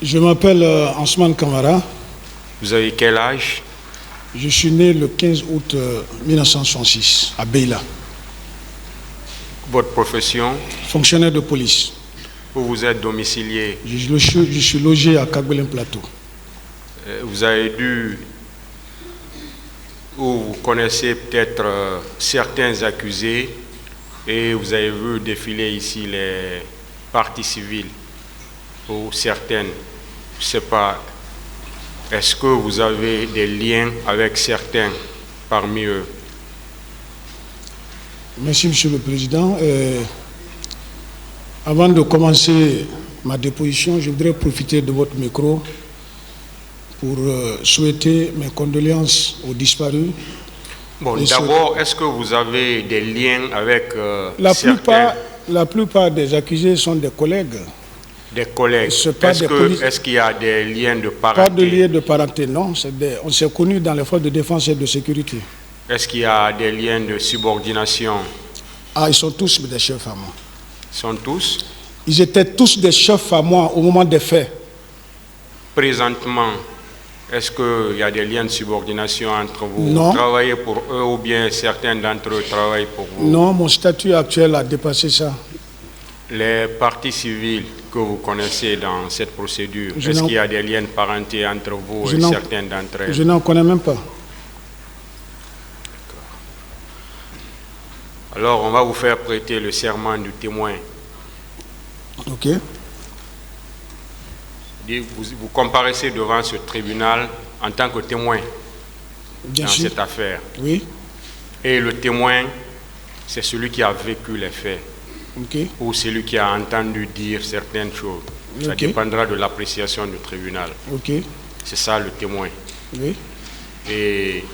Je m'appelle Ansman Kamara. Vous avez quel âge? Je suis né le 15 août 1966 à Beila. Votre profession? Fonctionnaire de police. Où vous êtes domicilié? Je suis logé à Kagbelen Plateau. Vous avez dû, ou vous connaissez peut-être certains accusés, et vous avez vu défiler ici les parties civiles, ou certaines, je ne sais pas, est-ce que vous avez des liens avec certains parmi eux? Merci, Monsieur le Président. Avant de commencer ma déposition, je voudrais profiter de votre micro pour souhaiter mes condoléances aux disparus. Bon, d'abord, est-ce que vous avez des liens avec La plupart des accusés sont des collègues. Des collègues. Est-ce qu'il y a des liens de parenté? Pas de liens de parenté, non. On s'est connus dans les forces de défense et de sécurité. Est-ce qu'il y a des liens de subordination? Ah, ils sont tous des chefs à moi. Ils sont tous? Ils étaient tous des chefs à moi au moment des faits. Présentement, est-ce qu'il y a des liens de subordination entre vous? Non. Vous travaillez pour eux ou bien certains d'entre eux travaillent pour vous? Non, mon statut actuel a dépassé ça. Les parties civiles que vous connaissez dans cette procédure, est-ce qu'il y a des liens de parenté entre vous et certains d'entre elles? Je n'en connais même pas. Alors, on va vous faire prêter le serment du témoin. Ok. Vous comparaissez devant ce tribunal en tant que témoin dans cette affaire. Oui. Et le témoin, c'est celui qui a vécu les faits. Okay. Ou celui qui a entendu dire certaines choses. Ça dépendra de l'appréciation du tribunal. Okay. C'est ça le témoin. Oui. Et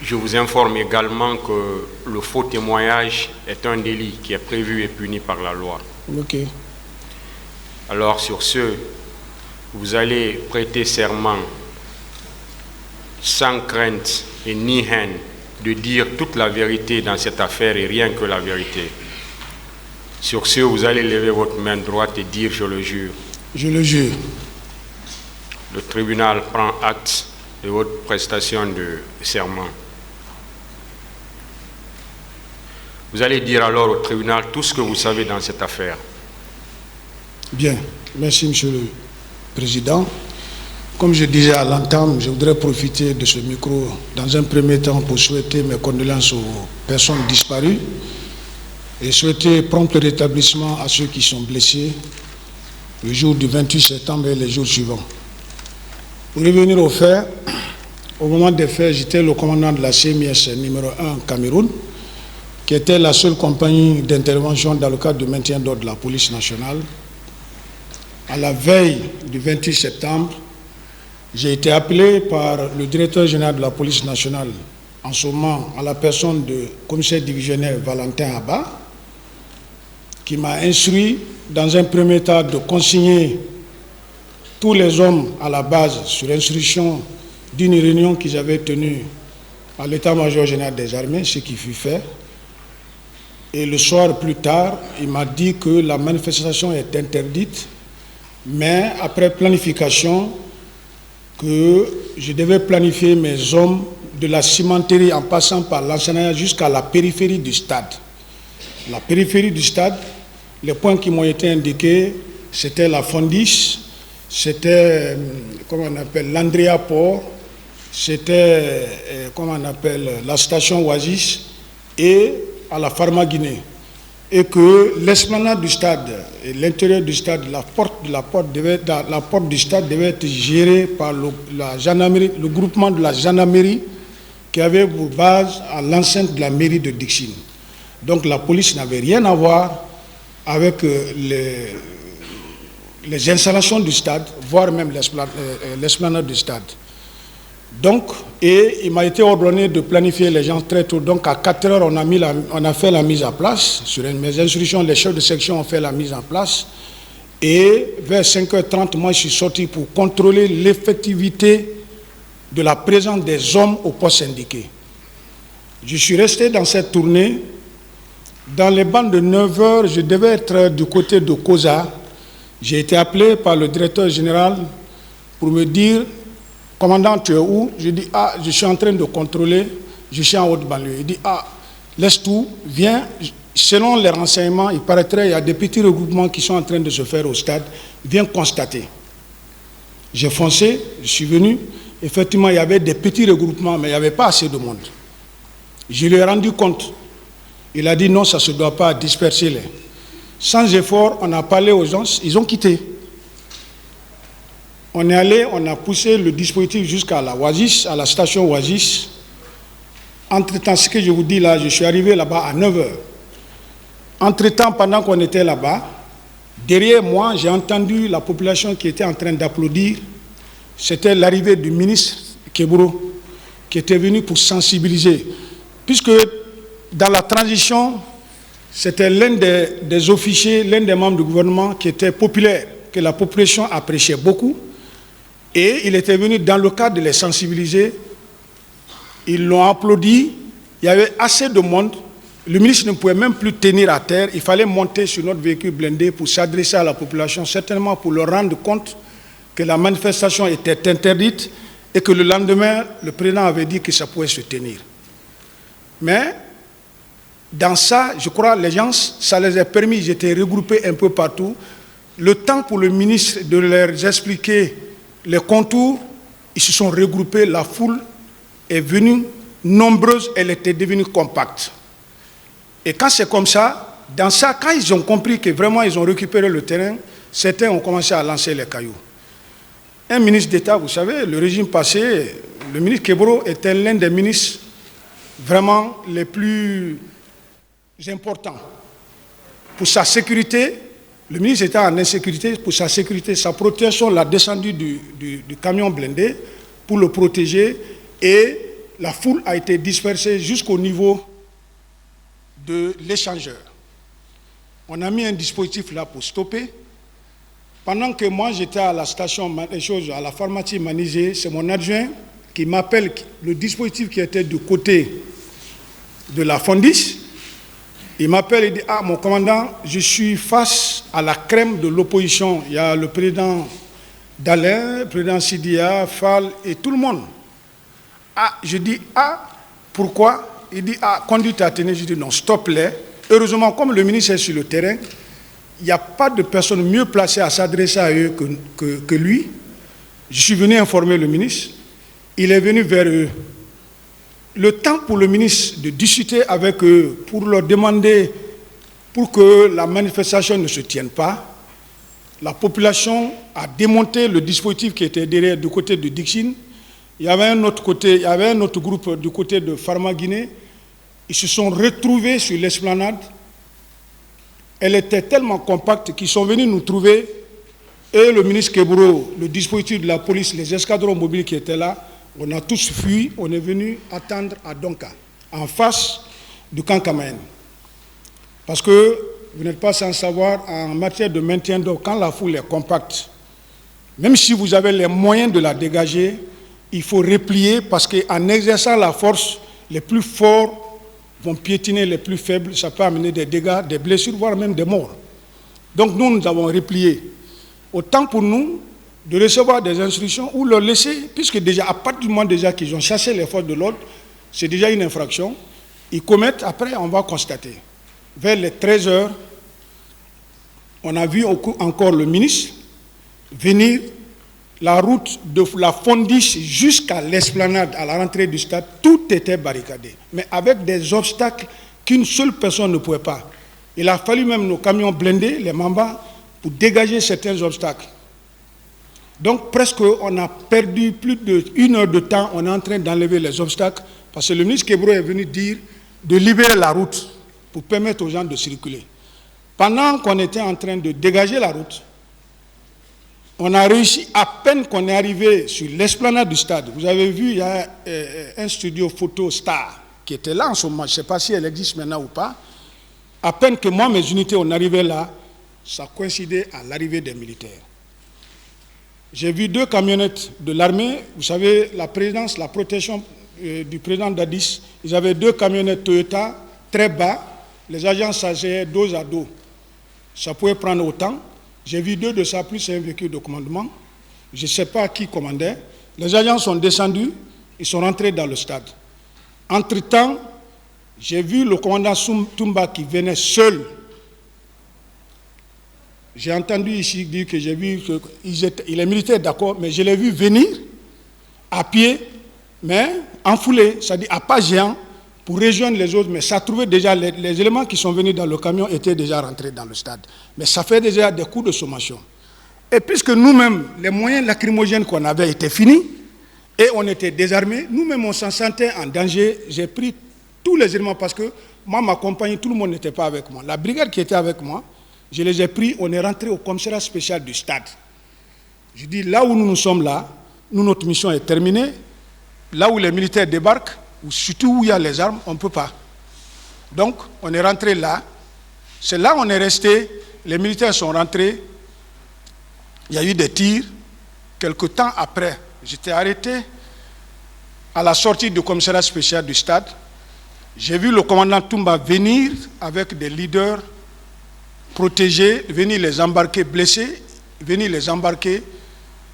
je vous informe également que le faux témoignage est un délit qui est prévu et puni par la loi. Okay. Alors sur ce, vous allez prêter serment sans crainte et ni haine de dire toute la vérité dans cette affaire et rien que la vérité. Sur ce, vous allez lever votre main droite et dire « Je le jure ». Je le jure. Le tribunal prend acte de votre prestation de serment. Vous allez dire alors au tribunal tout ce que vous savez dans cette affaire. Bien. Merci, Monsieur le Président. Comme je disais à l'entame, je voudrais profiter de ce micro dans un premier temps pour souhaiter mes condoléances aux personnes disparues et souhaiter prompt rétablissement à ceux qui sont blessés le jour du 28 septembre et les jours suivants. Pour revenir aux faits, au moment des faits, j'étais le commandant de la CMIS numéro 1 Cameroun, qui était la seule compagnie d'intervention dans le cadre du maintien d'ordre de la police nationale. À la veille du 28 septembre, j'ai été appelé par le directeur général de la police nationale, en ce moment à la personne du commissaire divisionnaire Valentin Abba, qui m'a instruit dans un premier temps de consigner tous les hommes à la base sur instruction d'une réunion qu'ils avaient tenue à l'état-major général des armées, ce qui fut fait. Et le soir plus tard, il m'a dit que la manifestation est interdite, mais après planification, que je devais planifier mes hommes de la cimenterie en passant par l'enseignant jusqu'à la périphérie du stade. La périphérie du stade, les points qui m'ont été indiqués, c'était la Fondis, c'était, comment on appelle, l'Andrea Port, c'était, comment on appelle, la station Oasis et à la Pharma Guinée. Et que l'esplanade du stade et l'intérieur du stade, la porte du stade devait être gérée par la gendarmerie, le groupement de la gendarmerie qui avait pour base à l'enceinte de la mairie de Dixine. Donc la police n'avait rien à voir avec les installations du stade, voire même l'esplanade du stade. Donc, et il m'a été ordonné de planifier les gens très tôt. Donc, à 4 heures, on a fait la mise en place. Sur mes instructions, les chefs de section ont fait la mise en place. Et vers 5h30, moi, je suis sorti pour contrôler l'effectivité de la présence des hommes au poste indiqué. Je suis resté dans cette tournée. Dans les bandes de 9 heures, je devais être du côté de Koza. J'ai été appelé par le directeur général pour me dire, commandant, tu es où? Je dis, ah, je suis en train de contrôler, je suis en haute banlieue. Il dit, ah, laisse tout, viens. Selon les renseignements, il paraîtrait qu'il y a des petits regroupements qui sont en train de se faire au stade. Viens constater. J'ai foncé, je suis venu. Effectivement, il y avait des petits regroupements, mais il n'y avait pas assez de monde. Je lui ai rendu compte. Il a dit non, ça ne se doit pas disperser les. Sans effort, on a parlé aux gens, ils ont quitté. On est allé, on a poussé le dispositif jusqu'à la Oasis, à la station Oasis. Entre-temps, ce que je vous dis là, je suis arrivé là-bas à 9h. Entre-temps, pendant qu'on était là-bas, derrière moi, j'ai entendu la population qui était en train d'applaudir. C'était l'arrivée du ministre Keburo, qui était venu pour sensibiliser. Puisque dans la transition, c'était l'un des officiers, l'un des membres du gouvernement qui était populaire, que la population appréciait beaucoup. Et il était venu dans le cadre de les sensibiliser. Ils l'ont applaudi. Il y avait assez de monde. Le ministre ne pouvait même plus tenir à terre. Il fallait monter sur notre véhicule blindé pour s'adresser à la population, certainement pour leur rendre compte que la manifestation était interdite et que le lendemain, le président avait dit que ça pouvait se tenir. Mais dans ça, je crois, les gens, ça les a permis, ils étaient regroupés un peu partout. Le temps pour le ministre de leur expliquer les contours, ils se sont regroupés, la foule est venue nombreuse, elle était devenue compacte. Et quand c'est comme ça, dans ça, quand ils ont compris que vraiment ils ont récupéré le terrain, certains ont commencé à lancer les cailloux. Un ministre d'État, vous savez, le régime passé, le ministre Keburo était l'un des ministres vraiment les plus importants. Pour sa sécurité, le ministre était en insécurité, pour sa sécurité, sa protection, la descendue du camion blindé pour le protéger et la foule a été dispersée jusqu'au niveau de l'échangeur. On a mis un dispositif là pour stopper. Pendant que moi j'étais à la station, à la pharmacie Manizé, c'est mon adjoint qui m'appelle le dispositif qui était du côté de la Fondis. Il m'appelle et dit, ah mon commandant, je suis face à la crème de l'opposition. Il y a le président Dalin, le président Sidia, Fall et tout le monde. Ah, je dis, ah, pourquoi? Il dit, ah, conduite à tenir. Je dis, non, stop-les. Heureusement, comme le ministre est sur le terrain, il n'y a pas de personne mieux placée à s'adresser à eux que lui. Je suis venu informer le ministre. Il est venu vers eux. Le temps pour le ministre de discuter avec eux, pour leur demander, pour que la manifestation ne se tienne pas, la population a démonté le dispositif qui était derrière du côté de Dixine. Il y avait un autre côté, il y avait un autre groupe du côté de Pharma Guinée. Ils se sont retrouvés sur l'esplanade. Elle était tellement compacte qu'ils sont venus nous trouver. Et le ministre Keburo, le dispositif de la police, les escadrons mobiles qui étaient là, on a tous fui. On est venu attendre à Donka, en face du camp Kamaen. Parce que vous n'êtes pas sans savoir, en matière de maintien d'ordre, quand la foule est compacte, même si vous avez les moyens de la dégager, il faut replier parce qu'en exerçant la force, les plus forts vont piétiner les plus faibles, ça peut amener des dégâts, des blessures, voire même des morts. Donc nous avons replié. Autant pour nous de recevoir des instructions ou leur laisser, puisque déjà, à partir du moment déjà qu'ils ont chassé les forces de l'ordre, c'est déjà une infraction, ils commettent, après on va constater. Vers les 13h, on a vu encore le ministre venir. La route de la Fondis jusqu'à l'esplanade, à la rentrée du stade, tout était barricadé. Mais avec des obstacles qu'une seule personne ne pouvait pas. Il a fallu même nos camions blindés, les Mamba, pour dégager certains obstacles. Donc presque on a perdu plus d'1 heure de temps, on est en train d'enlever les obstacles, parce que le ministre Keburo est venu dire de libérer la route pour permettre aux gens de circuler. Pendant qu'on était en train de dégager la route, on a réussi, à peine qu'on est arrivé sur l'esplanade du stade. Vous avez vu, il y a un studio photo Star qui était là en ce moment. Je ne sais pas si elle existe maintenant ou pas. À peine que moi, mes unités, on arrivait là, ça coïncidait à l'arrivée des militaires. J'ai vu 2 camionnettes de l'armée. Vous savez, la présidence, la protection du président Dadis, ils avaient 2 camionnettes Toyota, très bas. Les agents s'asseyaient dos à dos. Ça pouvait prendre autant. J'ai vu 2 de ça, plus un véhicule de commandement. Je ne sais pas qui commandait. Les agents sont descendus, ils sont rentrés dans le stade. Entre-temps, j'ai vu le commandant Toumba qui venait seul. J'ai entendu ici dire que j'ai vu qu'il est militaire, d'accord, mais je l'ai vu venir à pied, mais en foulée, c'est-à-dire à pas géant, pour rejoindre les autres, mais ça trouvait déjà, les éléments qui sont venus dans le camion étaient déjà rentrés dans le stade. Mais ça fait déjà des coups de sommation. Et puisque nous-mêmes, les moyens lacrymogènes qu'on avait étaient finis, et on était désarmés, nous-mêmes on s'en sentait en danger. J'ai pris tous les éléments parce que moi, ma compagnie, tout le monde n'était pas avec moi. La brigade qui était avec moi, je les ai pris, on est rentré au commissariat spécial du stade. Je dis, là où nous sommes là, notre mission est terminée. Là où les militaires débarquent, ou surtout où il y a les armes, on ne peut pas. Donc, on est rentré là. C'est là où on est resté. Les militaires sont rentrés. Il y a eu des tirs. Quelque temps après, j'étais arrêté à la sortie du commissariat spécial du stade. J'ai vu le commandant Toumba venir avec des leaders protégés, venir les embarquer blessés, venir les embarquer.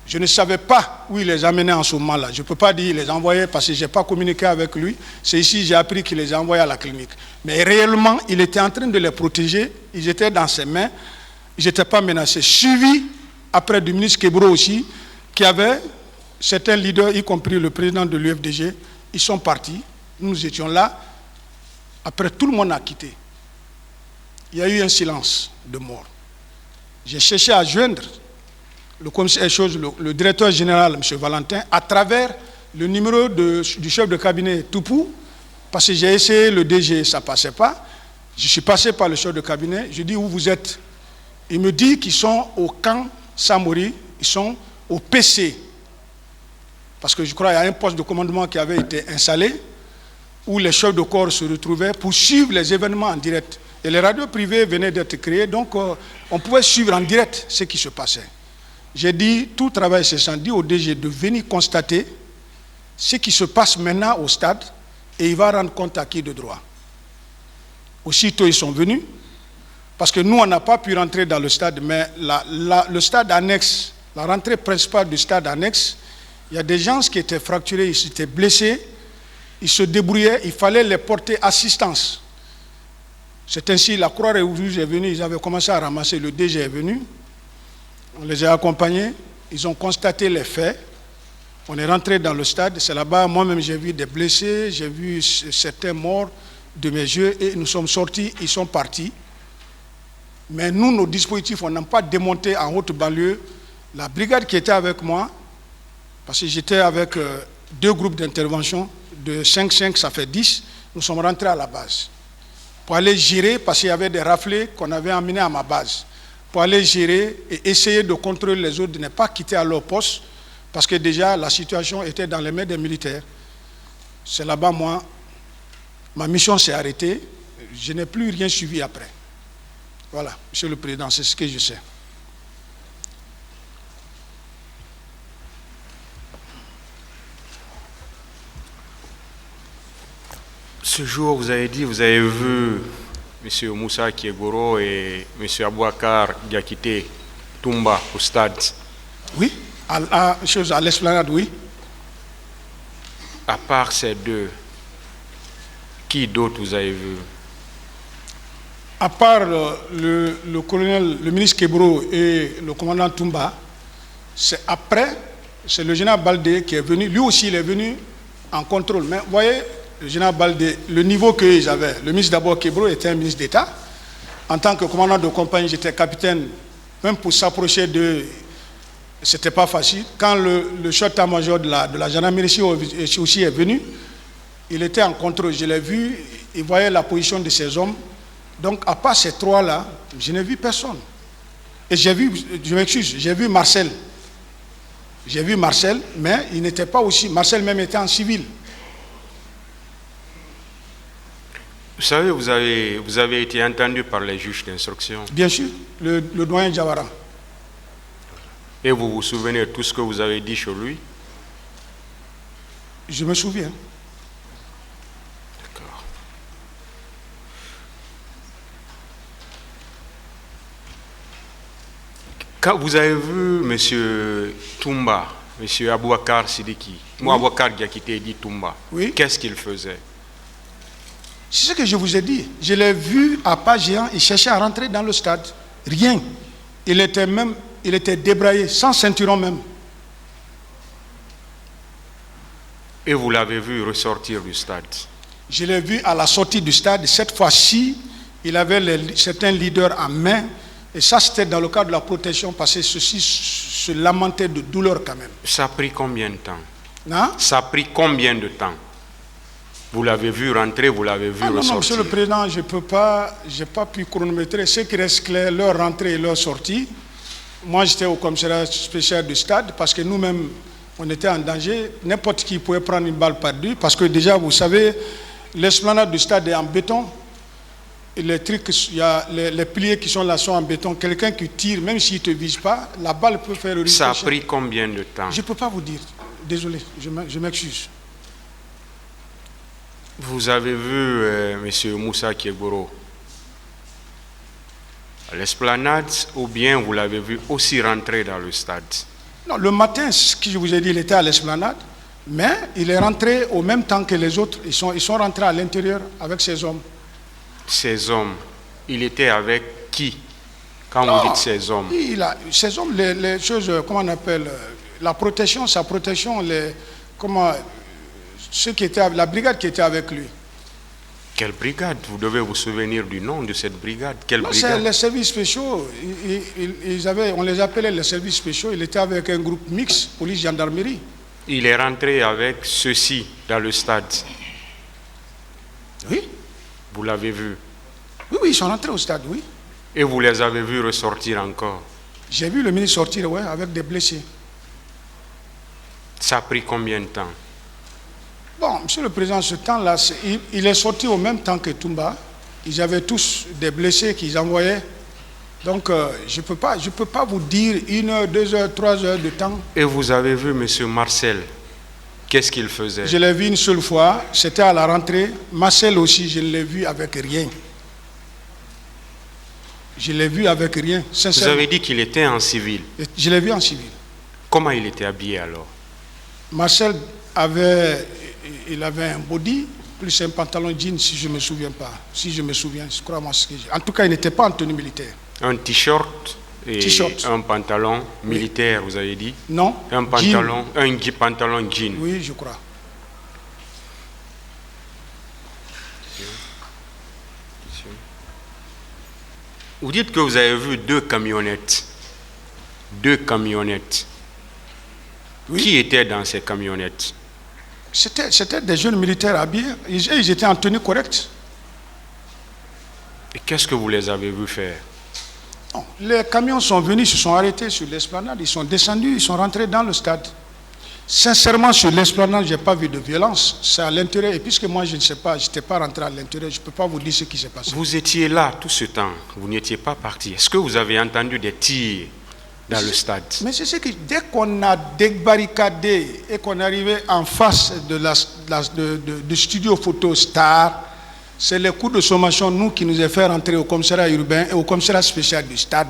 Je ne savais pas où il les amenait en ce moment-là. Je ne peux pas dire qu'il les envoyait parce que je n'ai pas communiqué avec lui. C'est ici que j'ai appris qu'il les envoyait à la clinique. Mais réellement, il était en train de les protéger. Ils étaient dans ses mains. Ils n'étaient pas menacés. Suivi après du ministre Kebro aussi, qui avait certains leaders, y compris le président de l'UFDG. Ils sont partis. Nous étions là. Après, tout le monde a quitté. Il y a eu un silence de mort. J'ai cherché à joindre le directeur général, M. Valentin, à travers le numéro du chef de cabinet Toupou, parce que j'ai essayé le DG, ça ne passait pas. Je suis passé par le chef de cabinet, je dis où vous êtes. Il me dit qu'ils sont au camp Samori, ils sont au PC. Parce que je crois qu'il y a un poste de commandement qui avait été installé, où les chefs de corps se retrouvaient pour suivre les événements en direct. Et les radios privées venaient d'être créées, donc on pouvait suivre en direct ce qui se passait. J'ai dit, tout travail cessant, dit au DG de venir constater ce qui se passe maintenant au stade et il va rendre compte à qui de droit. Aussitôt, ils sont venus, parce que nous, on n'a pas pu rentrer dans le stade, mais le stade annexe, la rentrée principale du stade annexe, il y a des gens qui étaient fracturés, ils étaient blessés, ils se débrouillaient, il fallait les porter assistance. C'est ainsi, la Croix-Rouge est venue, ils avaient commencé à ramasser, le DG est venu, on les a accompagnés, ils ont constaté les faits, on est rentré dans le stade, c'est là-bas, moi-même j'ai vu des blessés, j'ai vu certains morts de mes yeux, et nous sommes sortis, ils sont partis. Mais nous, nos dispositifs, on n'a pas démonté en haute banlieue. La brigade qui était avec moi, parce que j'étais avec 2 groupes d'intervention, de 5-5, ça fait 10, nous sommes rentrés à la base. Pour aller gérer, parce qu'il y avait des raflés qu'on avait emmenés à ma base. Pour aller gérer et essayer de contrôler les autres, de ne pas quitter à leur poste, parce que déjà la situation était dans les mains des militaires. C'est là-bas, moi, ma mission s'est arrêtée, je n'ai plus rien suivi après. Voilà, Monsieur le Président, c'est ce que je sais. Ce jour, vous avez dit, vous avez vu M. Moussa Kiegoro et M. Abouakar Diakité Toumba au stade. Oui, à l'esplanade, oui. À part ces deux, qui d'autre vous avez vu? À part le colonel, le ministre Kebro et le commandant Toumba, c'est après, c'est le général Baldé qui est venu. Lui aussi, il est venu en contrôle. Mais vous voyez, le général Baldé, le niveau qu'ils avaient, le ministre d'abord Kebro était un ministre d'État. En tant que commandant de compagnie, j'étais capitaine. Même pour s'approcher d'eux, ce n'était pas facile. Quand le chef d'état-major de la gendarmerie aussi est venu, il était en contrôle. Je l'ai vu, il voyait la position de ces hommes. Donc, à part ces 3-là, je n'ai vu personne. Et j'ai vu, je m'excuse, j'ai vu Marcel. J'ai vu Marcel, mais il n'était pas aussi... Marcel même était en civil. Vous savez, vous avez été entendu par les juges d'instruction. Bien sûr, le doyen Diawara. Et vous vous souvenez de tout ce que vous avez dit sur lui? Je me souviens. D'accord. Quand vous avez vu M. Toumba, M. Aboubakar Sidiki, moi Aboubakar Diakité dit Toumba, Oui. qu'est-ce qu'il faisait? C'est ce que je vous ai dit. Je l'ai vu à pas géant, il cherchait à rentrer dans le stade. Rien. Il était débraillé, sans ceinturon même. Et vous l'avez vu ressortir du stade? Je l'ai vu à la sortie du stade. Cette fois-ci, il avait certains leaders en main. Et ça, c'était dans le cadre de la protection, parce que ceux-ci se lamentaient de douleur quand même. Ça a pris combien de temps? Non? Ça a pris combien de temps? Vous l'avez vu rentrer, vous l'avez vu ressortir? Non, Monsieur le Président, je n'ai pas pu chronométrer. Ce qui reste clair, leur rentrée et leur sortie. Moi, j'étais au commissariat spécial du stade, parce que nous-mêmes, on était en danger. N'importe qui pouvait prendre une balle perdue, parce que déjà, vous savez, l'esplanade du stade est en béton. Et les trucs, il y a les piliers qui sont là sont en béton. Quelqu'un qui tire, même s'il ne te vise pas, la balle peut faire le ricochet. Ça a pris combien de temps? Je ne peux pas vous dire. Désolé, je m'excuse. Vous avez vu M. Moussa Kiegoro à l'esplanade, ou bien vous l'avez vu aussi rentrer dans le stade? Non, le matin, ce que je vous ai dit, il était à l'esplanade, mais il est rentré au même temps que les autres. Ils sont rentrés à l'intérieur avec ces hommes. Ces hommes, il était avec qui quand vous dites ces hommes? Ces hommes, les choses, comment on appelle, la protection, sa protection, ceux qui étaient, la brigade qui était avec lui. Quelle brigade? Vous devez vous souvenir du nom de cette brigade. Quelle Non, brigade? c'est les services spéciaux. On les appelait les services spéciaux. Il était avec un groupe mixte, police-gendarmerie. Il est rentré avec ceux-ci dans le stade. Oui. Vous l'avez vu? Oui, ils sont rentrés au stade, oui. Et vous les avez vus ressortir encore? J'ai vu le ministre sortir, ouais, avec des blessés. Ça a pris combien de temps? Bon, Monsieur le Président, ce temps-là, il est sorti au même temps que Toumba. Ils avaient tous des blessés qu'ils envoyaient. Donc, je peux pas vous dire 1 heure, 2 heures, 3 heures de temps. Et vous avez vu M. Marcel? Qu'est-ce qu'il faisait? Je l'ai vu une seule fois, c'était à la rentrée. Marcel aussi, je l'ai vu avec rien. Je l'ai vu avec rien, sincèrement. Vous avez dit qu'il était en civil. Je l'ai vu en civil. Comment il était habillé alors? Marcel avait un body, plus un pantalon jean, si je ne me souviens pas. Si je me souviens, crois-moi ce que j'ai. En tout cas, il n'était pas en tenue militaire. Un t-shirt et un pantalon militaire, vous avez dit? Non. Un pantalon, un pantalon jean. Oui, je crois. Vous dites que vous avez vu 2 camionnettes. 2 camionnettes. Oui. Qui était dans ces camionnettes? C'était des jeunes militaires habillés. Ils étaient en tenue correcte. Et qu'est-ce que vous les avez vus faire? Non, les camions sont venus, se sont arrêtés sur l'esplanade. Ils sont descendus, ils sont rentrés dans le stade. Sincèrement, sur l'esplanade, je n'ai pas vu de violence. C'est à l'intérieur. Et puisque moi, je ne sais pas, je n'étais pas rentré à l'intérieur, je ne peux pas vous dire ce qui s'est passé. Vous étiez là tout ce temps. Vous n'étiez pas parti. Est-ce que vous avez entendu des tirs dans le stade? Mais c'est ce que dès qu'on a débarricadé et qu'on est arrivé en face du studio photo Star, c'est les coups de sommation, nous, qui nous a fait rentrer au commissariat urbain et au commissariat spécial du stade.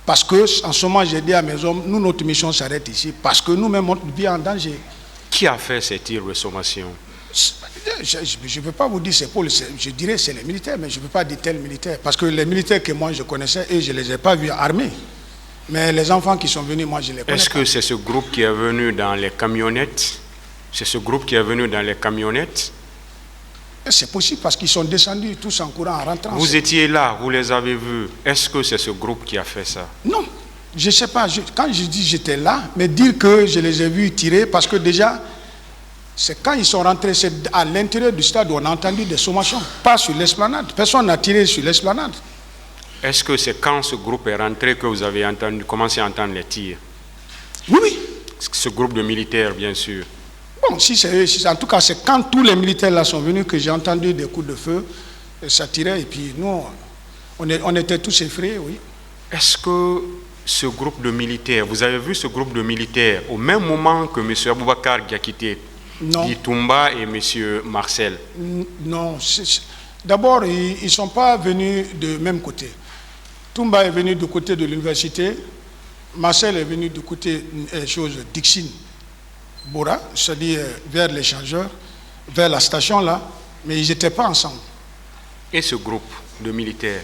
Parce que, en ce moment, j'ai dit à mes hommes, nous, notre mission s'arrête ici, parce que nous-mêmes, notre vie est en danger. Qui a fait ces tirs de sommation? Je ne peux pas vous dire c'est pour je dirais c'est les militaires, mais je ne peux pas dire tel militaire. Parce que les militaires que moi je connaissais, eux, je ne les ai pas vus armés. Mais les enfants qui sont venus, moi je les connais. Est-ce que c'est ce groupe qui est venu dans les camionnettes? C'est ce groupe qui est venu dans les camionnettes? C'est possible parce qu'ils sont descendus tous en courant, en rentrant. Vous étiez là, vous les avez vus. Est-ce que c'est ce groupe qui a fait ça? Non, je ne sais pas. Quand je dis j'étais là, mais dire que je les ai vus tirer, parce que déjà, c'est quand ils sont rentrés, c'est à l'intérieur du stade où on a entendu des sommations, pas sur l'esplanade. Personne n'a tiré sur l'esplanade. Est-ce que c'est quand ce groupe est rentré que vous avez commencé à entendre les tirs? Oui, oui. Ce groupe de militaires, bien sûr. Bon, en tout cas, c'est quand tous les militaires là sont venus que j'ai entendu des coups de feu, et ça tirait, et puis nous, on était tous effrayés, oui. Est-ce que ce groupe de militaires, vous avez vu ce groupe de militaires au même moment que M. Aboubakar Diakité, dit Toumba et M. Marcel? Non, d'abord, ils ne sont pas venus du même côté. Toumba est venu du côté de l'université Marcel est venu du côté Dixine Bora, c'est-à-dire vers l'échangeur, vers la station là, mais ils n'étaient pas ensemble. Et ce groupe de militaires?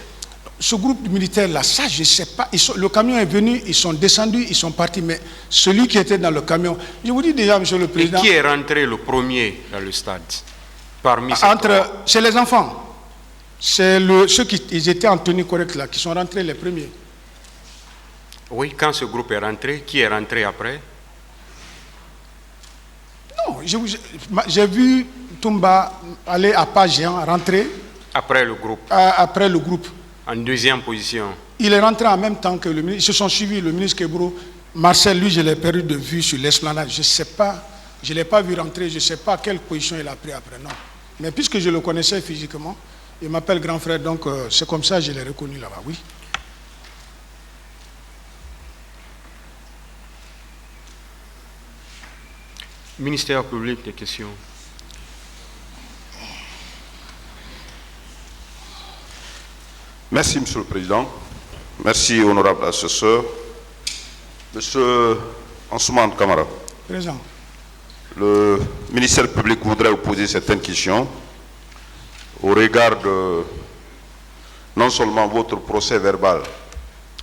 Ce groupe de militaires là, ça je ne sais pas. Le camion est venu, ils sont descendus, ils sont partis, mais celui qui était dans le camion, je vous dis déjà, Monsieur le Président. Et qui est rentré le premier dans le stade parmi ces trois? C'est les enfants. C'est ceux qui ils étaient en tenue correcte là, qui sont rentrés les premiers. Oui, quand ce groupe est rentré, qui est rentré après? Non, j'ai vu Toumba aller à pas géant, rentrer. Après le groupe? Après le groupe. En deuxième position? Il est rentré en même temps que le ministre. Ils se sont suivis, le ministre Kebro. Marcel, lui, je l'ai perdu de vue sur l'esplanade. Je ne sais pas, je ne l'ai pas vu rentrer, je ne sais pas quelle position il a pris après, non. Mais puisque je le connaissais physiquement, il m'appelle grand frère, donc c'est comme ça que je l'ai reconnu là-bas, oui. Ministère public, des questions. Merci, Monsieur le Président. Merci, honorable assesseur. Monsieur Ansoumane Kamara. Présent. Le ministère public voudrait vous poser certaines questions au regard de non seulement votre procès verbal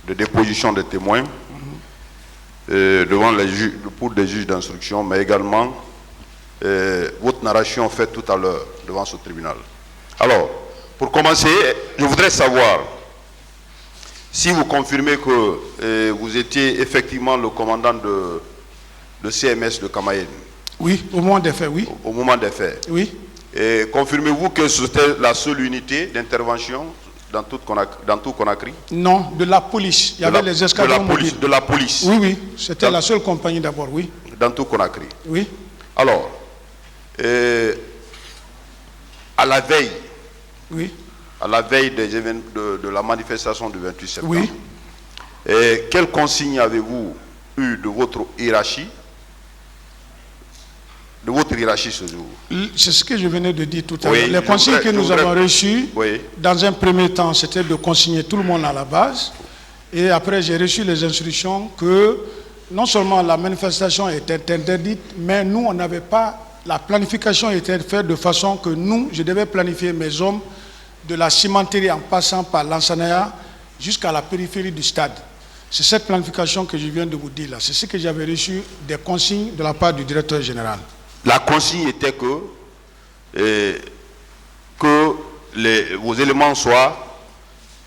de déposition des témoins devant pour des juges d'instruction, mais également votre narration faite tout à l'heure devant ce tribunal. Alors, pour commencer, je voudrais savoir si vous confirmez que vous étiez effectivement le commandant de CMS de Kamayenne. Oui, au moment des faits, oui. Au moment des faits. Oui. Et confirmez-vous que c'était la seule unité d'intervention dans tout Conakry? Non, de la police. Il y avait les escadrons mobiles. De la police. Oui, oui. C'était la seule compagnie d'abord, oui. Dans tout Conakry. Oui. Alors, à la veille, oui, à la veille des événements de la manifestation du 28 septembre, oui, quelle consigne avez-vous eu de votre hiérarchie? De votre hiérarchie ce jour? C'est ce que je venais de dire tout à l'heure. Les consignes que nous avons reçues, dans un premier temps, c'était de consigner tout le monde à la base. Et après, j'ai reçu les instructions que non seulement la manifestation était interdite, mais nous, on n'avait pas... La planification était faite de façon que nous, je devais planifier mes hommes de la cimenterie en passant par l'Ansanaya jusqu'à la périphérie du stade. C'est cette planification que je viens de vous dire là. C'est ce que j'avais reçu des consignes de la part du directeur général. La consigne était que vos éléments soient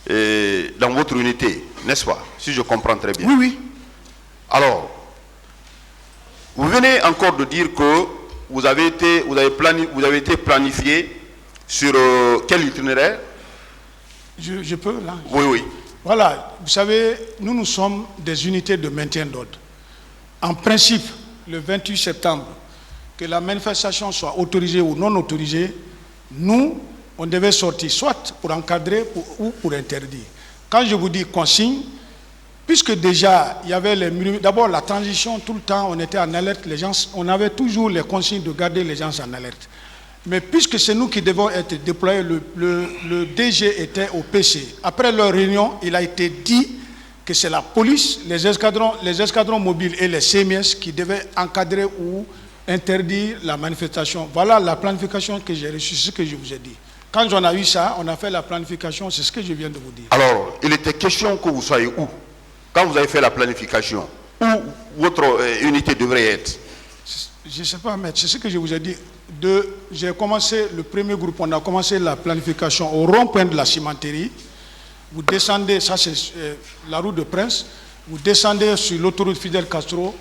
dans votre unité, n'est-ce pas? Si je comprends très bien. Oui, oui. Alors, vous venez encore de dire que vous avez été planifié sur quel itinéraire? Je peux, là? Oui, oui. Voilà, vous savez, nous sommes des unités de maintien d'ordre. En principe, le 28 septembre, que la manifestation soit autorisée ou non autorisée, nous, on devait sortir soit pour encadrer ou pour interdire. Quand je vous dis consigne, puisque déjà, il y avait d'abord la transition, tout le temps, on était en alerte, les gens, on avait toujours les consignes de garder les gens en alerte. Mais puisque c'est nous qui devons être déployés, le DG était au PC. Après leur réunion, il a été dit que c'est la police, les escadrons mobiles et les CMS qui devaient encadrer ou interdire la manifestation. Voilà la planification que j'ai reçue, c'est ce que je vous ai dit. Quand on a eu ça, on a fait la planification, c'est ce que je viens de vous dire. Alors, il était question que vous soyez où? Quand vous avez fait la planification, où votre unité devrait être? Je ne sais pas, maître, c'est ce que je vous ai dit. J'ai commencé le premier groupe, on a commencé la planification au rond-point de la cimenterie. Vous descendez, ça c'est la route de Prince, vous descendez sur l'autoroute Fidel Castro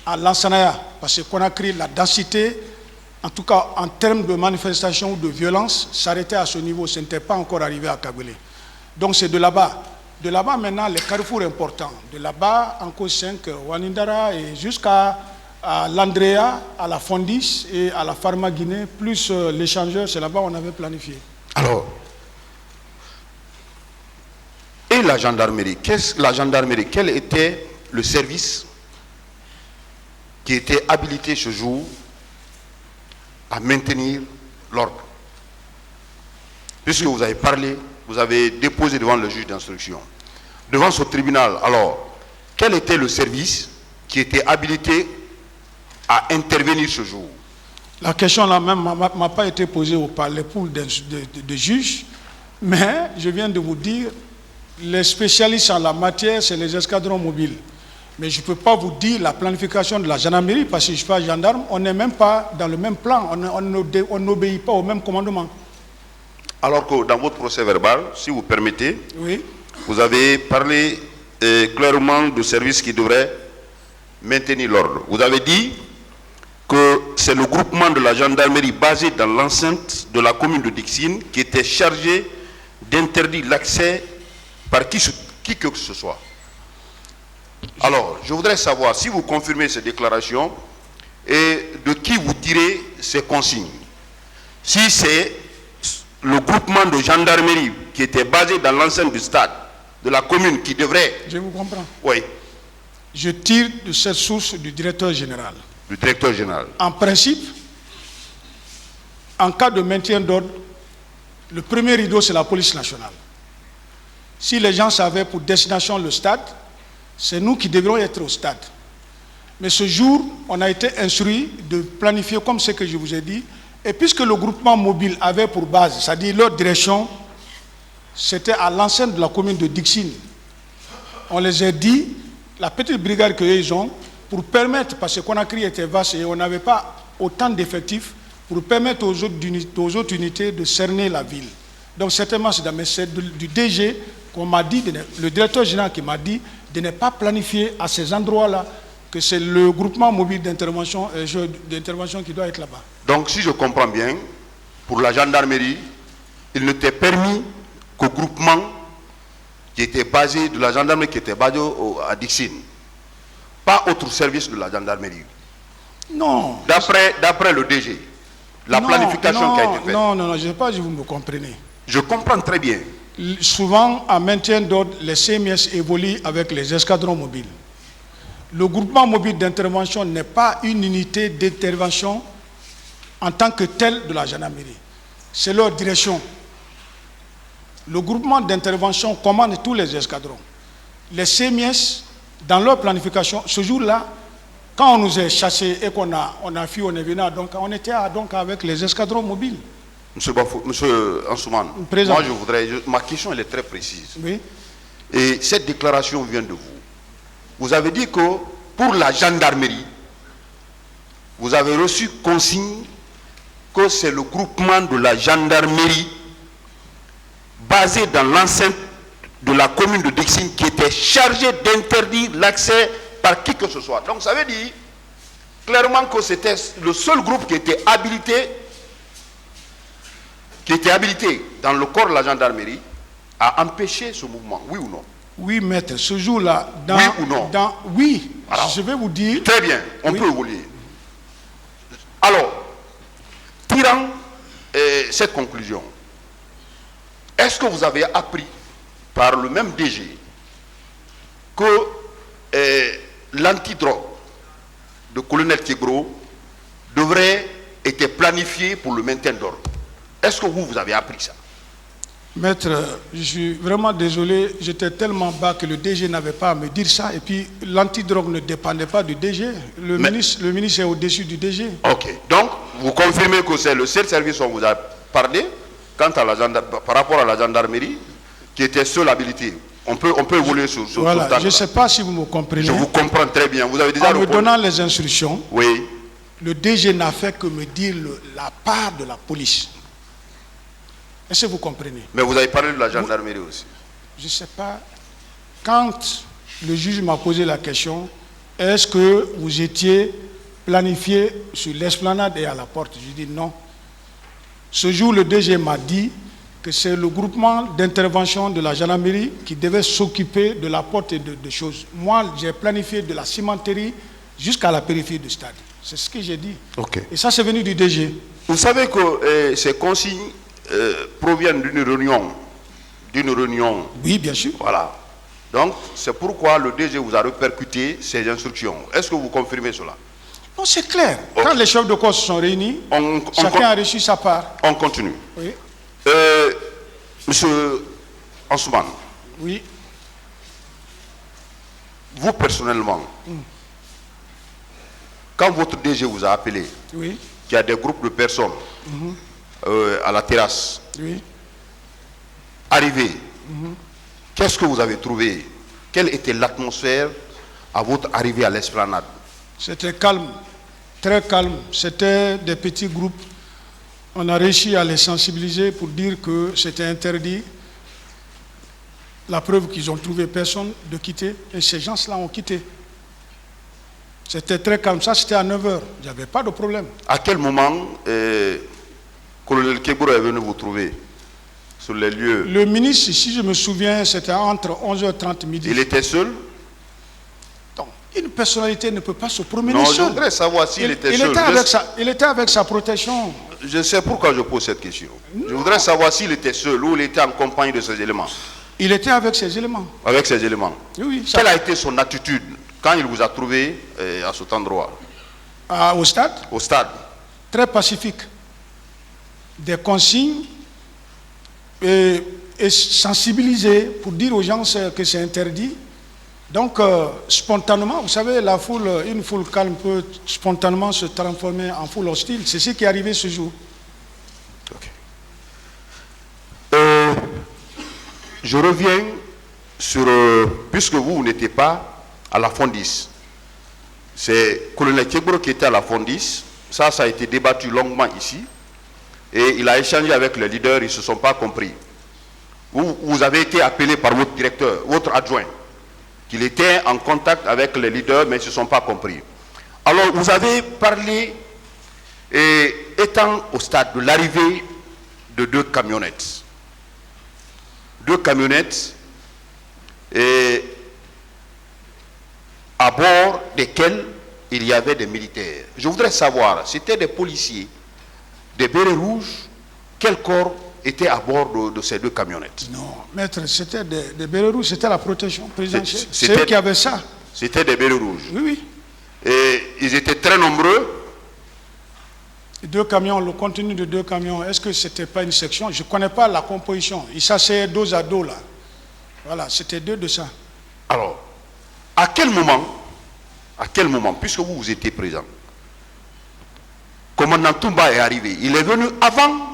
à Lansana, parce que Conakry, la densité, en tout cas en termes de manifestation ou de violence, s'arrêtait à ce niveau, ce n'était pas encore arrivé à Kagoulé. Donc c'est de là-bas. De là-bas maintenant, les carrefours importants. De là-bas, encore 5, Wanindara et jusqu'à l'Andrea, à la Fondis et à la Pharma Guinée, plus l'échangeur, c'est là-bas qu'on avait planifié. Alors, et la gendarmerie, quel était le service qui était habilité ce jour à maintenir l'ordre? Puisque vous avez parlé, vous avez déposé devant le juge d'instruction, devant ce tribunal. Alors, quel était le service qui était habilité à intervenir ce jour? La question là même m'a pas été posée par l'époux de juge, mais je viens de vous dire, les spécialistes en la matière, c'est les escadrons mobiles. Mais je ne peux pas vous dire la planification de la gendarmerie, parce que je ne suis pas gendarme, on n'est même pas dans le même plan, on n'obéit pas au même commandement. Alors que dans votre procès verbal, si vous permettez, Oui. vous avez parlé clairement de services qui devraient maintenir l'ordre. Vous avez dit que c'est le groupement de la gendarmerie basé dans l'enceinte de la commune de Dixine qui était chargé d'interdire l'accès par qui que ce soit. Alors, je voudrais savoir si vous confirmez ces déclarations et de qui vous tirez ces consignes. Si c'est le groupement de gendarmerie qui était basé dans l'enceinte du stade, de la commune qui devrait... Je vous comprends. Oui. Je tire de cette source du directeur général. Du directeur général. En principe, en cas de maintien d'ordre, le premier rideau, c'est la police nationale. Si les gens savaient pour destination le stade, c'est nous qui devrions être au stade. Mais ce jour, on a été instruit de planifier comme ce que je vous ai dit. Et puisque le groupement mobile avait pour base, c'est-à-dire leur direction, c'était à l'enceinte de la commune de Dixine. On les a dit, la petite brigade qu'ils ont, pour permettre, parce que Conakry était vaste et on n'avait pas autant d'effectifs, pour permettre aux autres unités de cerner la ville. Donc certainement, c'est du DG qu'on m'a dit, le directeur général qui m'a dit de ne pas planifier à ces endroits-là, que c'est le groupement mobile d'intervention qui doit être là-bas. Donc si je comprends bien, pour la gendarmerie, il n'était permis qu'au groupement qui était basé, de la gendarmerie qui était basé à Dixine, pas autre service de la gendarmerie. Non. D'après le DG, la planification qui a été faite. Non, je ne sais pas si vous me comprenez. Je comprends très bien. Souvent, en maintien d'ordre, les CMS évoluent avec les escadrons mobiles. Le groupement mobile d'intervention n'est pas une unité d'intervention en tant que telle de la gendarmerie. C'est leur direction. Le groupement d'intervention commande tous les escadrons. Les CMS, dans leur planification, ce jour-là, quand on nous a chassés et qu'on a fui, on est venu, donc on était donc avec les escadrons mobiles. Monsieur Ansoumane, ma question elle est très précise. Oui. Et cette déclaration vient de vous. Vous avez dit que pour la gendarmerie, vous avez reçu consigne que c'est le groupement de la gendarmerie basé dans l'enceinte de la commune de Dixine qui était chargé d'interdire l'accès par qui que ce soit. Donc ça veut dire clairement que c'était le seul groupe qui était habilité dans le corps de la gendarmerie à empêcher ce mouvement, oui ou non? Oui, maître, ce jour-là, oui ou non? Oui, alors, je vais vous dire... Très bien, on peut évoluer. Alors, tirant cette conclusion, est-ce que vous avez appris par le même DG que l'antidrogue de colonel Kegro devrait être planifié pour le maintien d'ordre? Est-ce que vous avez appris ça? Maître, je suis vraiment désolé, j'étais tellement bas que le DG n'avait pas à me dire ça, et puis l'antidrogue ne dépendait pas du DG, le ministre est au-dessus du DG. Ok, donc vous confirmez que c'est le seul service dont vous avez parlé, par rapport à la gendarmerie, qui était seul habilité. On peut évoluer sur voilà, ce je ne sais pas si vous me comprenez. Je vous comprends très bien. Vous avez déjà en me donnant les instructions, oui. Le DG n'a fait que me dire la part de la police. Est-ce que vous comprenez? Mais vous avez parlé de la gendarmerie aussi. Je ne sais pas. Quand le juge m'a posé la question, est-ce que vous étiez planifié sur l'esplanade et à la porte? Je dis non. Ce jour, le DG m'a dit que c'est le groupement d'intervention de la gendarmerie qui devait s'occuper de la porte et de choses. Moi, j'ai planifié de la cimenterie jusqu'à la périphérie du stade. C'est ce que j'ai dit. Okay. Et ça, c'est venu du DG. Vous savez que ces consignes proviennent d'une réunion. Oui, bien sûr. Voilà. Donc, c'est pourquoi le DG vous a répercuté ces instructions. Est-ce que vous confirmez cela? Non, c'est clair. Okay. Quand les chefs de corps se sont réunis, chacun a reçu sa part. On continue. Oui. Monsieur Ansoumane. Oui. vous personnellement, quand votre DG vous a appelé, Oui, qu'il y a des groupes de personnes à la terrasse, oui. arrivés, qu'est-ce que vous avez trouvé? Quelle était l'atmosphère à votre arrivée à l'esplanade? C'était calme, très calme. C'était des petits groupes. On a réussi à les sensibiliser pour dire que c'était interdit. La preuve qu'ils ont trouvé personne de quitter. Et ces gens-là ont quitté. C'était très calme. Ça, c'était à 9h. Il n'y avait pas de problème. À quel moment colonel Keburo est venu vous trouver sur les lieux? Le ministre, si je me souviens, c'était entre 11h30 midi. Il était seul? Donc, une personnalité ne peut pas se promener Non, je seule. voudrais savoir s'il était seul. Il était avec sa protection. Je sais pourquoi je pose cette question. Je voudrais savoir s'il était seul ou il était en compagnie de ses éléments. Il était avec ses éléments. Avec ses éléments. Oui, Quelle a été son attitude quand il vous a trouvé à cet endroit? Au stade, Au stade. très pacifique. Des consignes et sensibiliser pour dire aux gens que c'est interdit. Donc, spontanément, vous savez, la foule, une foule calme peut spontanément se transformer en foule hostile. C'est ce qui est arrivé ce jour. Okay. Je reviens sur, puisque vous n'étiez pas à la Fondis, c'est colonel Keburo qui était à la Fondis, ça a été débattu longuement ici, et il a échangé avec les leaders, ils ne se sont pas compris. Vous avez été appelé par votre directeur, votre adjoint, qu'il était en contact avec les leaders, mais ils ne se sont pas compris. Alors, vous avez parlé, étant au stade de l'arrivée de 2 camionnettes. 2 camionnettes à bord desquelles il y avait des militaires. Je voudrais savoir, c'était des policiers, des bérets rouges, quel corps était à bord de ces 2 camionnettes? Non, maître, c'était des bérets rouges, c'était la protection présidentielle. C'est eux qui avaient ça. C'était des bérets rouges. Oui, oui. Et ils étaient très nombreux. 2 camions, le contenu de 2 camions, est-ce que ce n'était pas une section? Je ne connais pas la composition. Ils s'asseyaient dos à dos là. Voilà, c'était 2 de ça. Alors, à quel moment, puisque vous étiez présent, commandant Toumba est arrivé, il est venu avant